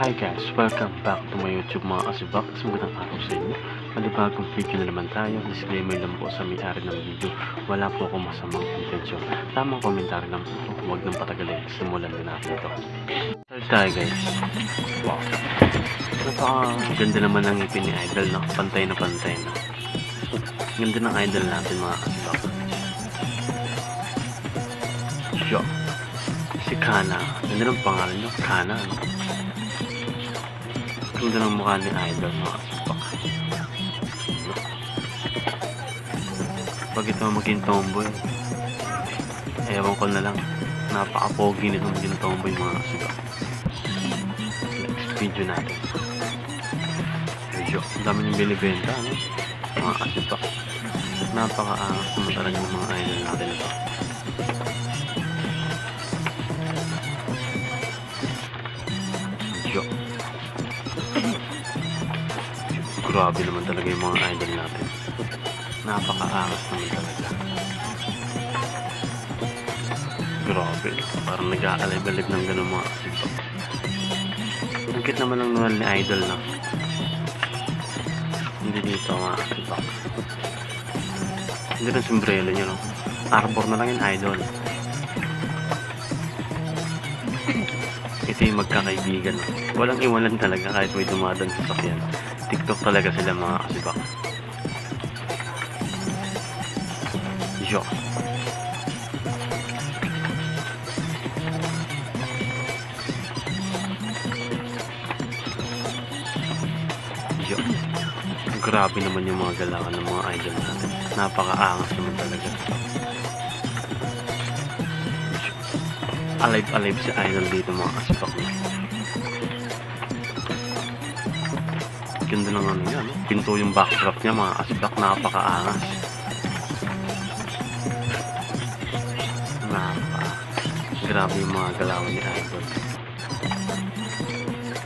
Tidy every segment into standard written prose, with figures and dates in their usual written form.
Hi guys, welcome back to my YouTube mga kasibak. Magandang araw sa inyo. Malibagong video na naman tayo. Disclaimer lang po sa may-ari ng video. Wala po akong masamang intensyon. Tamang komentaryo lang po. Huwag nang patagalin. Simulan din natin ito. Start tayo guys. Wow. Napaka-ganda naman ng ngipin ni Idol, no? Pantay na pantay na. Ganda ng Idol natin mga kasibak. Yo. Si Kana. Ganda ng pangalan nyo. Kana, no? Ganda ng mukha ni Idol mga kasibak. Pag ito maging tomboy, ewan ko na lang, napaka-pogi nito maging tomboy mga kasibak. Next video natin. Medyo ang dami niyong binibenta, no? Mga kasibak. Napaka-angas naman talaga ng mga idol natin ito. Medyo grabe naman talaga yung mga idol natin. Napaka-angas naman talaga. Grabe. Parang nag-aalib-alib ng gano'n mga kasibak. Ang cute naman ng nuwal ni Idol na. Hindi dito mga kasibak. Hindi rin sombrero nyo, no? Arbor na lang yung Idol. Ito yung magkakaibigan, no? Walang iwanan talaga kahit may dumadaan sa sakyan. TikTok talaga sila mga kasibak. Yo. Yo. Grabe naman yung mga galawan ng mga idol natin. Napaka-angas naman talaga. Alive-alive si idol dito mga kasibak. Ganda ng ano niya, no? Pinto yung backdrop niya mga kasibak. Napaka-angas. Grabe yung mga galawan ni Idol.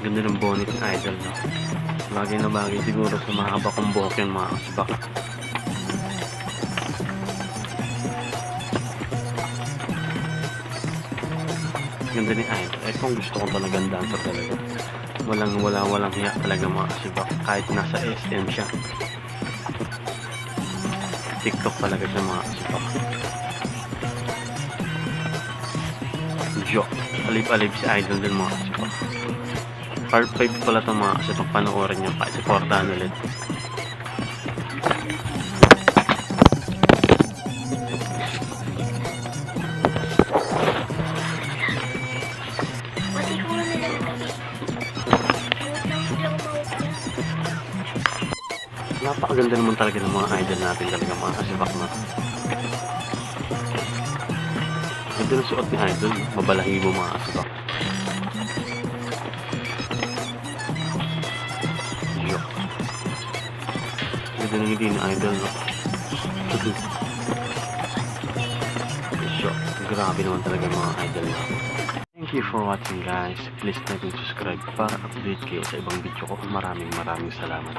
Ganda ng bonnet ni Idol, no? Bagay na bagay siguro sa mga bakong buhok yung mga kasibak. Ganda ni Idol. Eh kung gusto ko talagang dancer talaga. Walang hiya talaga mga kasibak. Kahit nasa SM siya. TikTok talaga siya mga kasibak. Jo. Alib-alib si Idol din mga kasibak. Part 5 pala ito mga kasibak. Panoorin nyo. Supportahan ulit. Napakaganda naman talaga ng mga idol natin talaga mga kasibak na. Ganda ng suot ni Idol. Mabalahibo mga kasibak. Yo. Ganda ng hindi ni Idol, no? Yo. Grabe naman talaga mga idol natin. Thank you for watching guys. Please like and subscribe para update kayo sa ibang video ko. Maraming salamat.